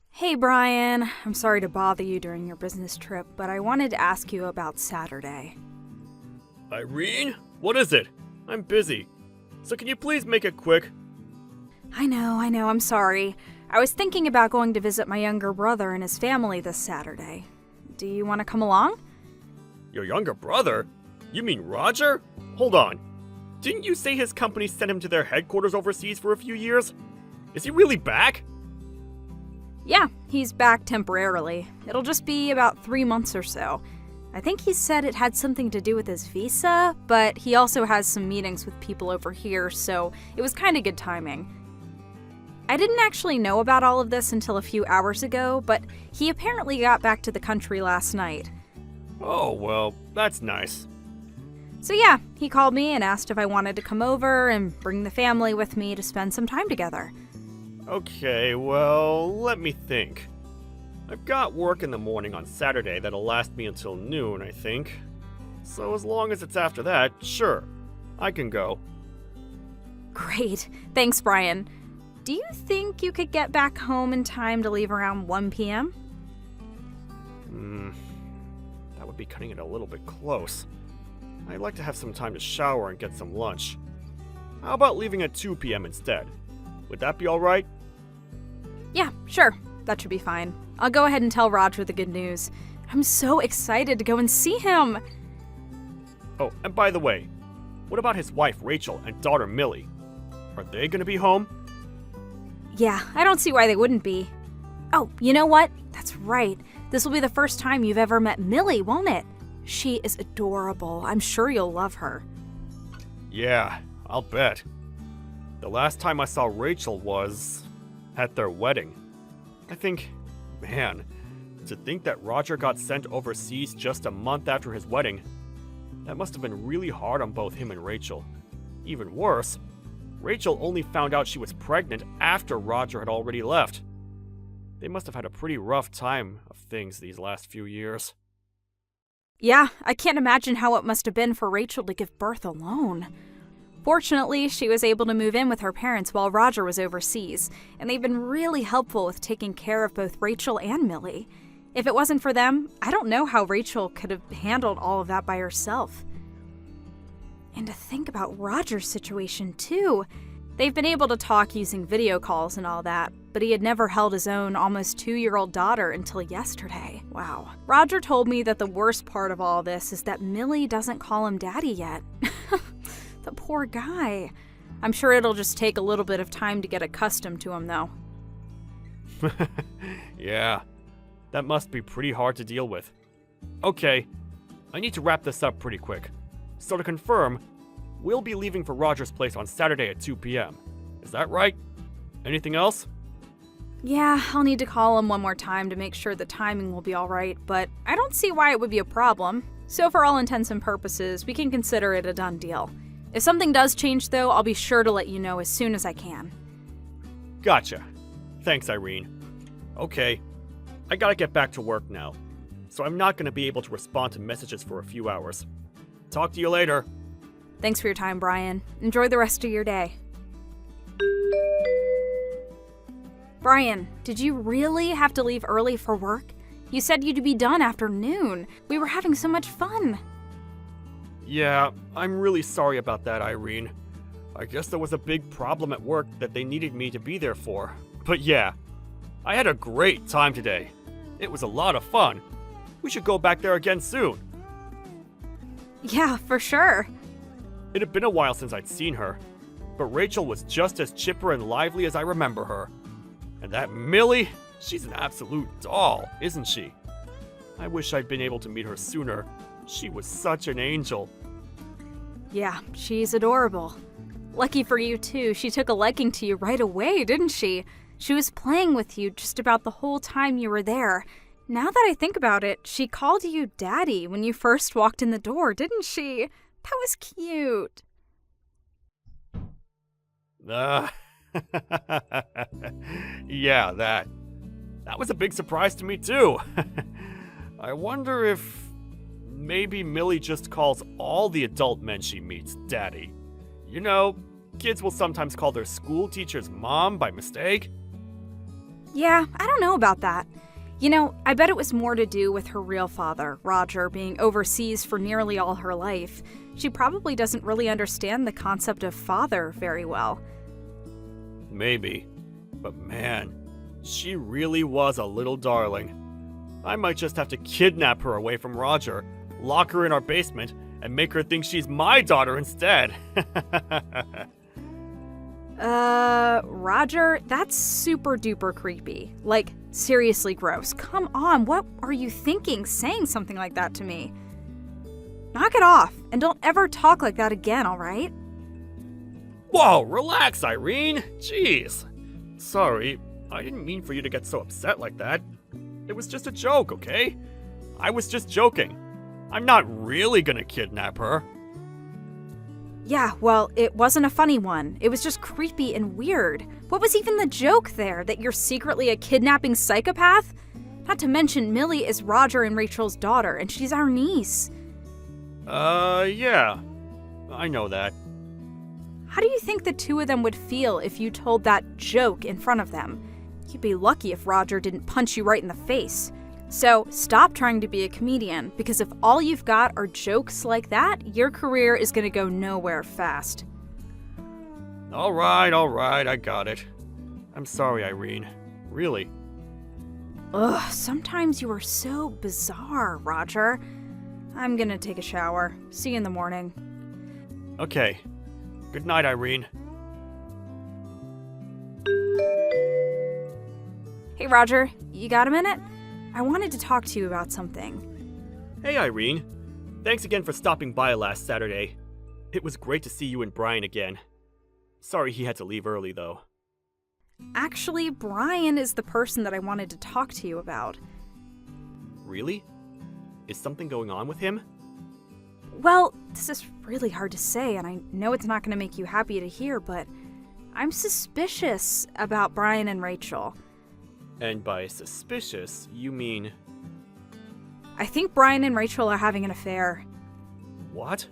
Hey Brian, I'm sorry to bother you during your business trip, but I wanted to ask you about Saturday. Irene? What is it? I'm busy. So can you please make it quick? I know, I'm sorry. I was thinking about going to visit my younger brother and his family this Saturday. Do you want to come along? Your younger brother? You mean Roger? Hold on. Didn't you say his company sent him to their headquarters overseas for a few years? Is he really back? Yeah, he's back temporarily. It'll just be about 3 months or so. I think he said it had something to do with his visa, but he also has some meetings with people over here, so it was kind of good timing. I didn't actually know about all of this until a few hours ago, but he apparently got back to the country last night. Oh, well, that's nice. So yeah, he called me and asked if I wanted to come over and bring the family with me to spend some time together. Okay, well, let me think. I've got work in the morning on Saturday that'll last me until noon, I think. So as long as it's after that, sure, I can go. Great. Thanks, Brian. Do you think you could get back home in time to leave around 1 p.m.? That would be cutting it a little bit close. I'd like to have some time to shower and get some lunch. How about leaving at 2 p.m. instead? Would that be alright? Yeah, sure. That should be fine. I'll go ahead and tell Roger the good news. I'm so excited to go and see him. Oh, and by the way, what about his wife Rachel and daughter Millie? Are they gonna be home? Yeah, I don't see why they wouldn't be. Oh, you know what? That's right. This will be the first time you've ever met Millie, won't it? She is adorable. I'm sure you'll love her. Yeah, I'll bet. The last time I saw Rachel was at their wedding. I think, man, to think that Roger got sent overseas just a month after his wedding, that must have been really hard on both him and Rachel. Even worse, Rachel only found out she was pregnant after Roger had already left. They must have had a pretty rough time of things these last few years. Yeah, I can't imagine how it must have been for Rachel to give birth alone. Fortunately, she was able to move in with her parents while Roger was overseas, and they've been really helpful with taking care of both Rachel and Millie. If it wasn't for them, I don't know how Rachel could have handled all of that by herself. And to think about Roger's situation, too. They've been able to talk using video calls and all that, but he had never held his own almost 2-year-old daughter until yesterday. Wow. Roger told me that the worst part of all this is that Millie doesn't call him daddy yet. The poor guy. I'm sure it'll just take a little bit of time to get accustomed to him, though. Yeah, that must be pretty hard to deal with. Okay, I need to wrap this up pretty quick. So to confirm, we'll be leaving for Roger's place on Saturday at 2 p.m. Is that right? Anything else? Yeah, I'll need to call him one more time to make sure the timing will be alright, but I don't see why it would be a problem. So for all intents and purposes, we can consider it a done deal. If something does change, though, I'll be sure to let you know as soon as I can. Gotcha. Thanks, Irene. Okay, I gotta get back to work now, so I'm not gonna be able to respond to messages for a few hours. Talk to you later. Thanks for your time, Brian. Enjoy the rest of your day. Brian, did you really have to leave early for work? You said you'd be done after noon. We were having so much fun. Yeah, I'm really sorry about that, Irene. I guess there was a big problem at work that they needed me to be there for. But yeah, I had a great time today. It was a lot of fun. We should go back there again soon. Yeah, for sure. It had been a while since I'd seen her, but Rachel was just as chipper and lively as I remember her. And that Millie, she's an absolute doll, isn't she? I wish I'd been able to meet her sooner. She was such an angel. Yeah, she's adorable. Lucky for you, too, she took a liking to you right away, didn't she? She was playing with you just about the whole time you were there. Now that I think about it, she called you Daddy when you first walked in the door, didn't she? That was cute. Yeah, that was a big surprise to me, too. I wonder if maybe Millie just calls all the adult men she meets Daddy. You know, kids will sometimes call their school teacher's mom by mistake. Yeah, I don't know about that. You know, I bet it was more to do with her real father, Roger, being overseas for nearly all her life. She probably doesn't really understand the concept of father very well. Maybe. But man, she really was a little darling. I might just have to kidnap her away from Roger, lock her in our basement, and make her think she's my daughter instead. Roger, that's super duper creepy. Like, seriously gross. Come on, what are you thinking saying something like that to me? Knock it off, and don't ever talk like that again, alright? Whoa, relax, Irene! Jeez. Sorry, I didn't mean for you to get so upset like that. It was just a joke, okay? I was just joking. I'm not really gonna kidnap her. Yeah, well, it wasn't a funny one. It was just creepy and weird. What was even the joke there? That you're secretly a kidnapping psychopath? Not to mention, Millie is Roger and Rachel's daughter, and she's our niece. Yeah. I know that. How do you think the two of them would feel if you told that joke in front of them? You'd be lucky if Roger didn't punch you right in the face. So stop trying to be a comedian, because if all you've got are jokes like that, your career is going to go nowhere fast. Alright, I got it. I'm sorry, Irene. Really. Ugh, sometimes you are so bizarre, Roger. I'm gonna take a shower. See you in the morning. Okay. Good night, Irene. Hey, Roger, you got a minute? I wanted to talk to you about something. Hey, Irene. Thanks again for stopping by last Saturday. It was great to see you and Brian again. Sorry he had to leave early, though. Actually, Brian is the person that I wanted to talk to you about. Really? Is something going on with him? Well, this is really hard to say, and I know it's not going to make you happy to hear, but I'm suspicious about Brian and Rachel. And by suspicious, you mean... I think Brian and Rachel are having an affair. What?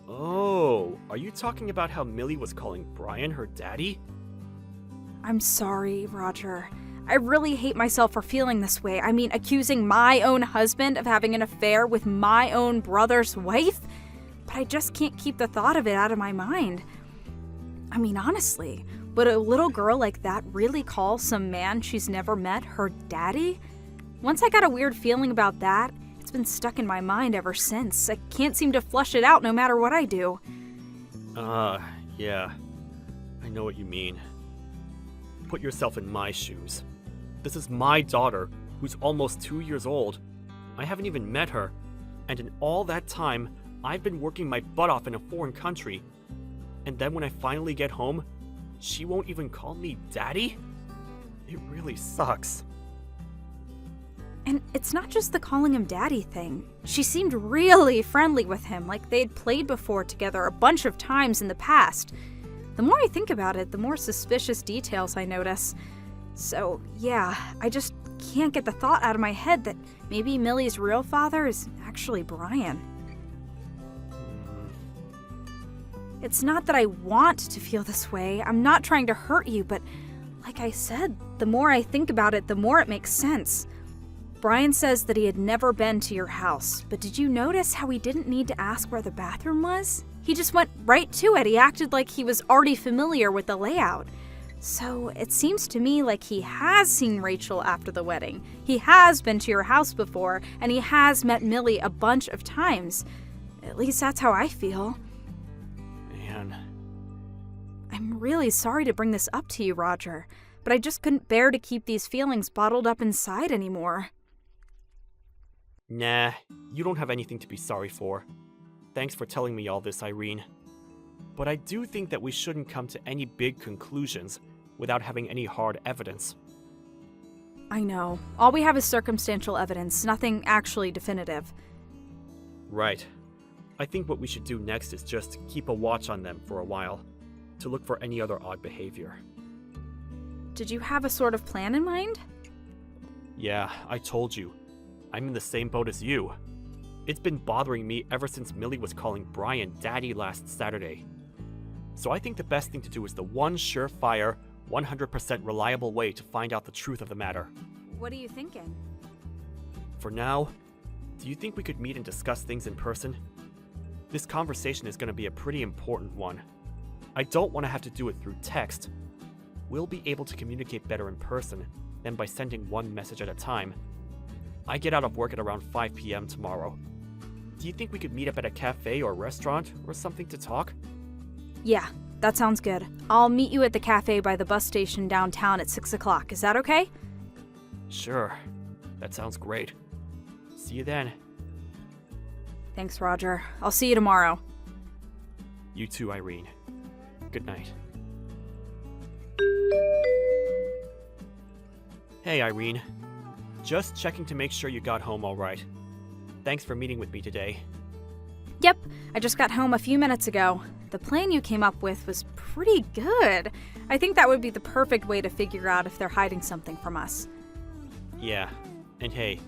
Oh, are you talking about how Millie was calling Brian her daddy? I'm sorry, Roger. I really hate myself for feeling this way. I mean, accusing my own husband of having an affair with my own brother's wife? But I just can't keep the thought of it out of my mind. I mean, honestly, would a little girl like that really call some man she's never met her daddy? Once I got a weird feeling about that, it's been stuck in my mind ever since. I can't seem to flush it out no matter what I do. Yeah. I know what you mean. Put yourself in my shoes. This is my daughter, who's almost 2 years old. I haven't even met her, and in all that time, I've been working my butt off in a foreign country. And then when I finally get home, she won't even call me daddy? It really sucks. And it's not just the calling him daddy thing. She seemed really friendly with him, like they'd played before together a bunch of times in the past. The more I think about it, the more suspicious details I notice. So, yeah, I just can't get the thought out of my head that maybe Millie's real father is actually Brian. It's not that I want to feel this way. I'm not trying to hurt you, but like I said, the more I think about it, the more it makes sense. Brian says that he had never been to your house, but did you notice how he didn't need to ask where the bathroom was? He just went right to it. He acted like he was already familiar with the layout. So it seems to me like he has seen Rachel after the wedding. He has been to your house before, and he has met Millie a bunch of times. At least that's how I feel. Man. I'm really sorry to bring this up to you, Roger, but I just couldn't bear to keep these feelings bottled up inside anymore. Nah, you don't have anything to be sorry for. Thanks for telling me all this, Irene. But I do think that we shouldn't come to any big conclusions without having any hard evidence. I know. All we have is circumstantial evidence, nothing actually definitive. Right. I think what we should do next is just keep a watch on them for a while, to look for any other odd behavior. Did you have a sort of plan in mind? Yeah, I told you. I'm in the same boat as you. It's been bothering me ever since Millie was calling Brian daddy last Saturday. So I think the best thing to do is the one surefire, 100% reliable way to find out the truth of the matter. What are you thinking? For now, do you think we could meet and discuss things in person? This conversation is going to be a pretty important one. I don't want to have to do it through text. We'll be able to communicate better in person than by sending one message at a time. I get out of work at around 5 p.m. tomorrow. Do you think we could meet up at a cafe or restaurant or something to talk? Yeah, that sounds good. I'll meet you at the cafe by the bus station downtown at 6 o'clock. Is that okay? Sure. That sounds great. See you then. Thanks, Roger. I'll see you tomorrow. You too, Irene. Good night. Hey, Irene. Just checking to make sure you got home all right. Thanks for meeting with me today. Yep, I just got home a few minutes ago. The plan you came up with was pretty good. I think that would be the perfect way to figure out if they're hiding something from us. Yeah, and hey,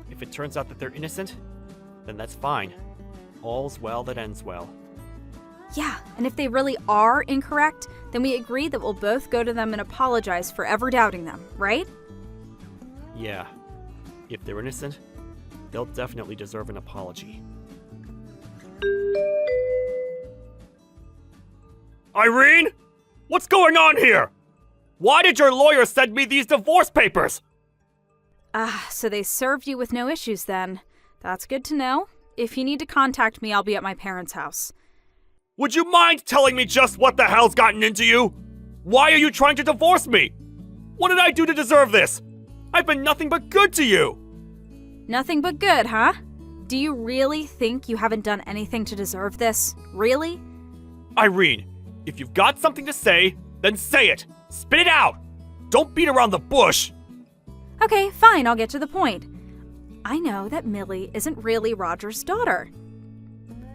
if it turns out that they're innocent, then that's fine. All's well that ends well. Yeah, and if they really are incorrect, then we agree that we'll both go to them and apologize for ever doubting them, right? Yeah. If they're innocent, they'll definitely deserve an apology. Irene? What's going on here? Why did your lawyer send me these divorce papers? So they served you with no issues then. That's good to know. If you need to contact me, I'll be at my parents' house. Would you mind telling me just what the hell's gotten into you? Why are you trying to divorce me? What did I do to deserve this? I've been nothing but good to you. Nothing but good, huh? Do you really think you haven't done anything to deserve this? Really? Irene, if you've got something to say, then say it. Spit it out. Don't beat around the bush. Okay, fine, I'll get to the point. I know that Millie isn't really Roger's daughter.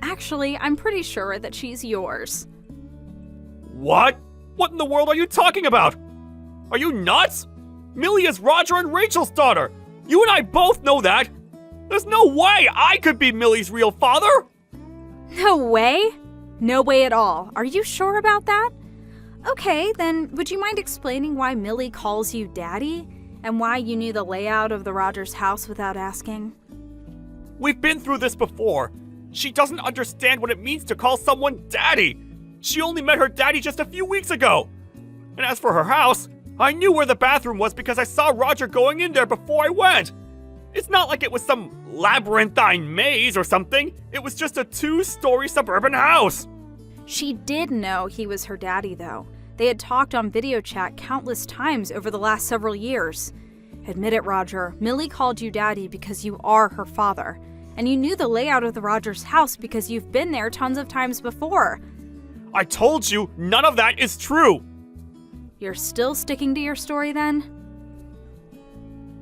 Actually, I'm pretty sure that she's yours. What? What in the world are you talking about? Are you nuts? Millie is Roger and Rachel's daughter. You and I both know that. There's no way I could be Millie's real father. No way? No way at all. Are you sure about that? Okay, then would you mind explaining why Millie calls you Daddy? And why you knew the layout of the Rogers house without asking? We've been through this before. She doesn't understand what it means to call someone Daddy. She only met her daddy just a few weeks ago. And as for her house, I knew where the bathroom was because I saw Roger going in there before I went. It's not like it was some labyrinthine maze or something. It was just a 2-story suburban house. She did know he was her daddy, though. They had talked on video chat countless times over the last several years. Admit it, Roger, Millie called you Daddy because you are her father. And you knew the layout of the Rogers house because you've been there tons of times before. I told you none of that is true. You're still sticking to your story then?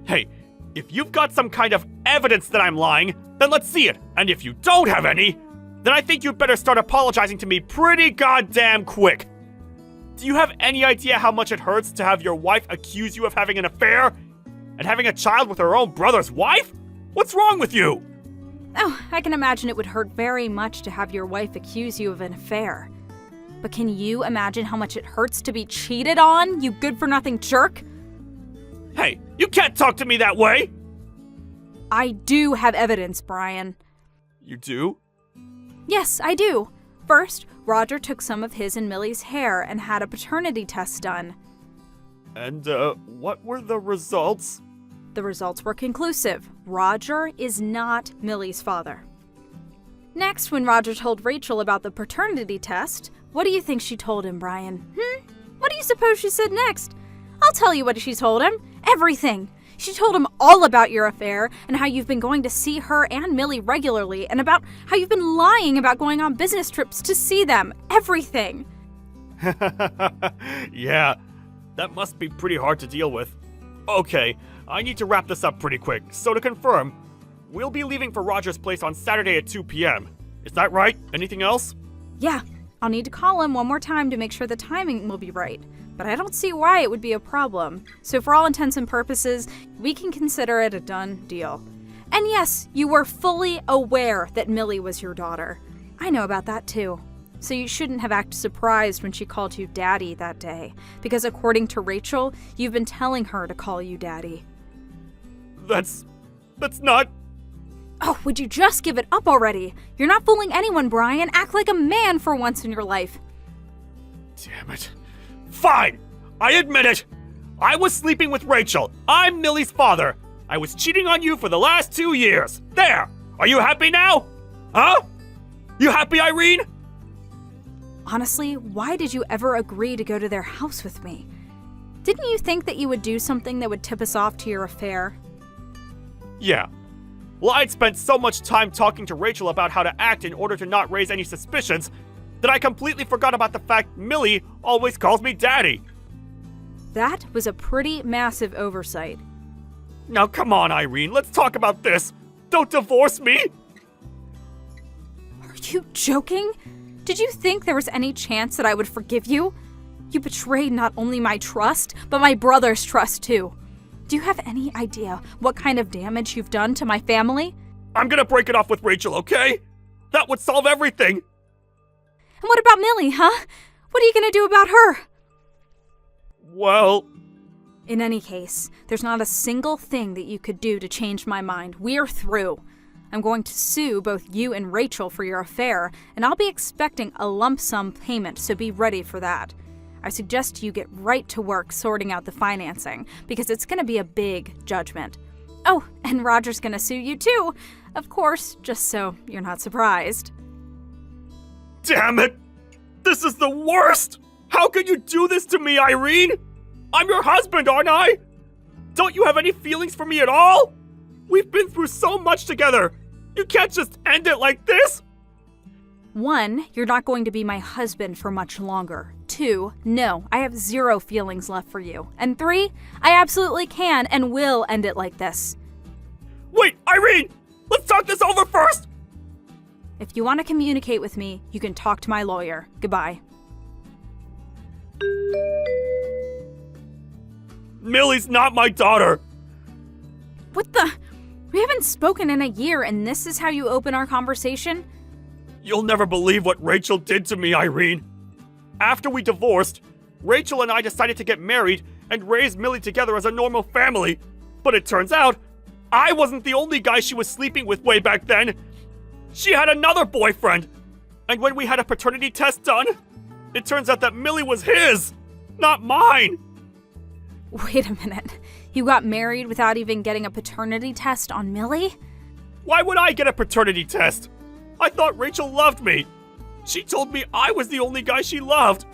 Hey, if you've got some kind of evidence that I'm lying, then let's see it. And if you don't have any, then I think you'd better start apologizing to me pretty goddamn quick. Do you have any idea how much it hurts to have your wife accuse you of having an affair? And having a child with her own brother's wife? What's wrong with you? Oh, I can imagine it would hurt very much to have your wife accuse you of an affair. But can you imagine how much it hurts to be cheated on, you good-for-nothing jerk? Hey, you can't talk to me that way! I do have evidence, Brian. You do? Yes, I do. First, Roger took some of his and Millie's hair and had a paternity test done. And, what were the results? The results were conclusive. Roger is not Millie's father. Next, when Roger told Rachel about the paternity test, what do you think she told him, Brian? What do you suppose she said next? I'll tell you what she told him. Everything. She told him all about your affair and how you've been going to see her and Millie regularly and about how you've been lying about going on business trips to see them. Everything. Yeah, that must be pretty hard to deal with. Okay, I need to wrap this up pretty quick. So to confirm, we'll be leaving for Roger's place on Saturday at 2 p.m. Is that right? Anything else? Yeah, I'll need to call him one more time to make sure the timing will be right. But I don't see why it would be a problem. So for all intents and purposes, we can consider it a done deal. And yes, you were fully aware that Millie was your daughter. I know about that too. so you shouldn't have acted surprised when she called you Daddy that day, because according to Rachel, you've been telling her to call you Daddy. That's not... Oh, would you just give it up already? You're not fooling anyone, Brian. Act like a man for once in your life. Damn it. Fine! I admit it! I was sleeping with Rachel. I'm Millie's father. I was cheating on you for the last 2 years. There! Are you happy now? Huh? You happy, Irene? Honestly, why did you ever agree to go to their house with me? Didn't you think that you would do something that would tip us off to your affair? Yeah. Well, I'd spent so much time talking to Rachel about how to act in order to not raise any suspicions that I completely forgot about the fact Millie always calls me Daddy. That was a pretty massive oversight. Now come on, Irene, let's talk about this. Don't divorce me! Are you joking? Did you think there was any chance that I would forgive you? You betrayed not only my trust, but my brother's trust too. Do you have any idea what kind of damage you've done to my family? I'm gonna break it off with Rachel, okay? That would solve everything! And what about Millie, huh? What are you gonna do about her? Well... In any case, there's not a single thing that you could do to change my mind. We're through. I'm going to sue both you and Rachel for your affair, and I'll be expecting a lump sum payment, so be ready for that. I suggest you get right to work sorting out the financing, because it's going to be a big judgment. Oh, and Roger's going to sue you too, of course, just so you're not surprised. Damn it! This is the worst! How could you do this to me, Irene? I'm your husband, aren't I? Don't you have any feelings for me at all? We've been through so much together. You can't just end it like this. 1, you're not going to be my husband for much longer. 2, no, I have 0 feelings left for you. And 3, I absolutely can and will end it like this. Wait, Irene! Let's talk this over first! If you want to communicate with me, you can talk to my lawyer. Goodbye. Millie's not my daughter. What the? We haven't spoken in a year and this is how you open our conversation? You'll never believe what Rachel did to me, Irene. After we divorced, Rachel and I decided to get married and raise Millie together as a normal family. But it turns out, I wasn't the only guy she was sleeping with way back then. She had another boyfriend. And when we had a paternity test done, it turns out that Millie was his, not mine. Wait a minute. You got married without even getting a paternity test on Millie? Why would I get a paternity test? I thought Rachel loved me. She told me I was the only guy she loved.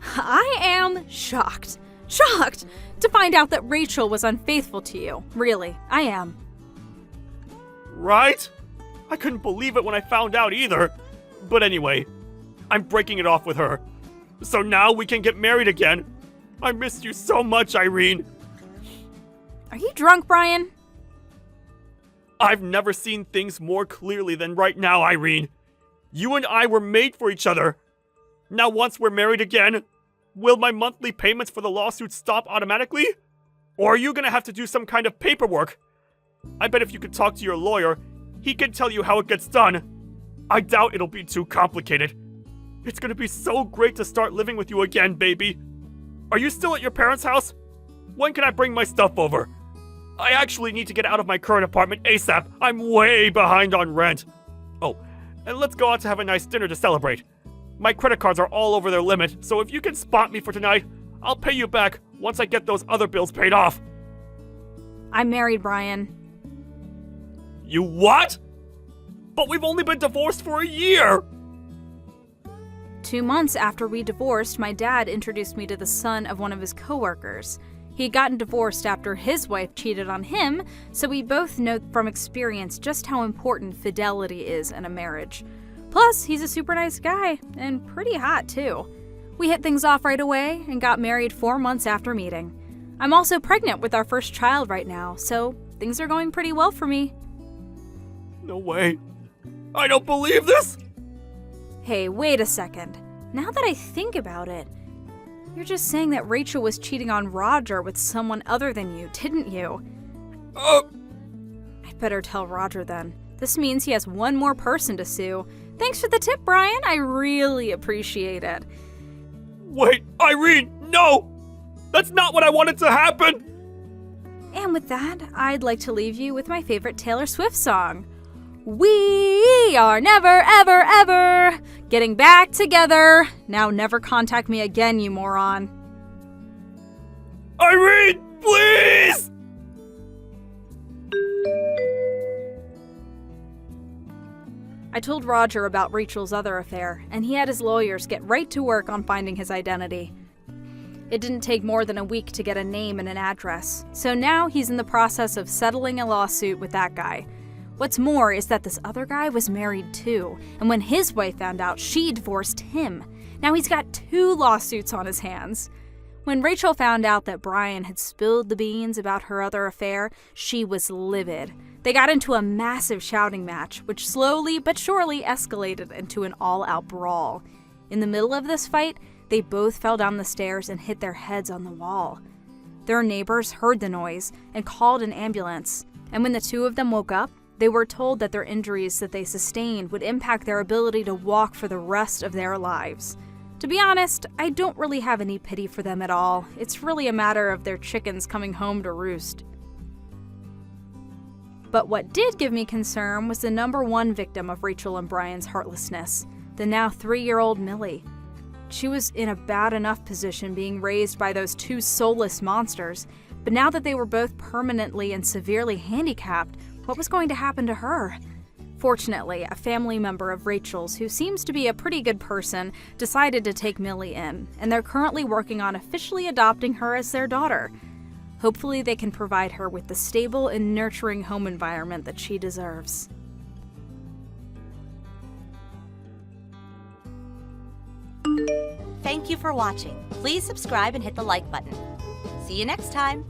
I am shocked. Shocked to find out that Rachel was unfaithful to you. Really, I am. Right? I couldn't believe it when I found out either. But anyway, I'm breaking it off with her. So now we can get married again. I missed you so much, Irene. Are you drunk, Brian? I've never seen things more clearly than right now, Irene. You and I were made for each other. Now once we're married again, will my monthly payments for the lawsuit stop automatically? Or are you gonna have to do some kind of paperwork? I bet if you could talk to your lawyer, he can tell you how it gets done. I doubt it'll be too complicated. It's gonna be so great to start living with you again, baby. Are you still at your parents' house? When can I bring my stuff over? I actually need to get out of my current apartment ASAP. I'm way behind on rent. Oh, and let's go out to have a nice dinner to celebrate. My credit cards are all over their limit, so if you can spot me for tonight, I'll pay you back once I get those other bills paid off. I'm married, Brian. You what? But we've only been divorced for a year! 2 months after we divorced, my dad introduced me to the son of one of his coworkers. He had gotten divorced after his wife cheated on him, so we both know from experience just how important fidelity is in a marriage. Plus, he's a super nice guy, and pretty hot too. We hit things off right away and got married 4 months after meeting. I'm also pregnant with our first child right now, so things are going pretty well for me. No way. I don't believe this! Hey, wait a second. Now that I think about it, you're just saying that Rachel was cheating on Roger with someone other than you, didn't you? I'd better tell Roger then. This means he has one more person to sue. Thanks for the tip, Brian. I really appreciate it. Wait, Irene, no! That's not what I wanted to happen! And with that, I'd like to leave you with my favorite Taylor Swift song. We are never, ever, ever getting back together. Now never contact me again, you moron. Irene, please! I told Roger about Rachel's other affair, and he had his lawyers get right to work on finding his identity. It didn't take more than a week to get a name and an address, so now he's in the process of settling a lawsuit with that guy. What's more is that this other guy was married too, and when his wife found out, she divorced him. Now he's got 2 lawsuits on his hands. When Rachel found out that Brian had spilled the beans about her other affair, she was livid. They got into a massive shouting match, which slowly but surely escalated into an all-out brawl. In the middle of this fight, they both fell down the stairs and hit their heads on the wall. Their neighbors heard the noise and called an ambulance, and when the 2 of them woke up, they were told that their injuries that they sustained would impact their ability to walk for the rest of their lives. To be honest, I don't really have any pity for them at all. It's really a matter of their chickens coming home to roost. But what did give me concern was the number 1 victim of Rachel and Brian's heartlessness, the now 3-year-old Millie. She was in a bad enough position being raised by those 2 soulless monsters, but now that they were both permanently and severely handicapped, what was going to happen to her? Fortunately, a family member of Rachel's, who seems to be a pretty good person, decided to take Millie in, and they're currently working on officially adopting her as their daughter. Hopefully they can provide her with the stable and nurturing home environment that she deserves. Thank you for watching. Please subscribe and hit the like button. See you next time.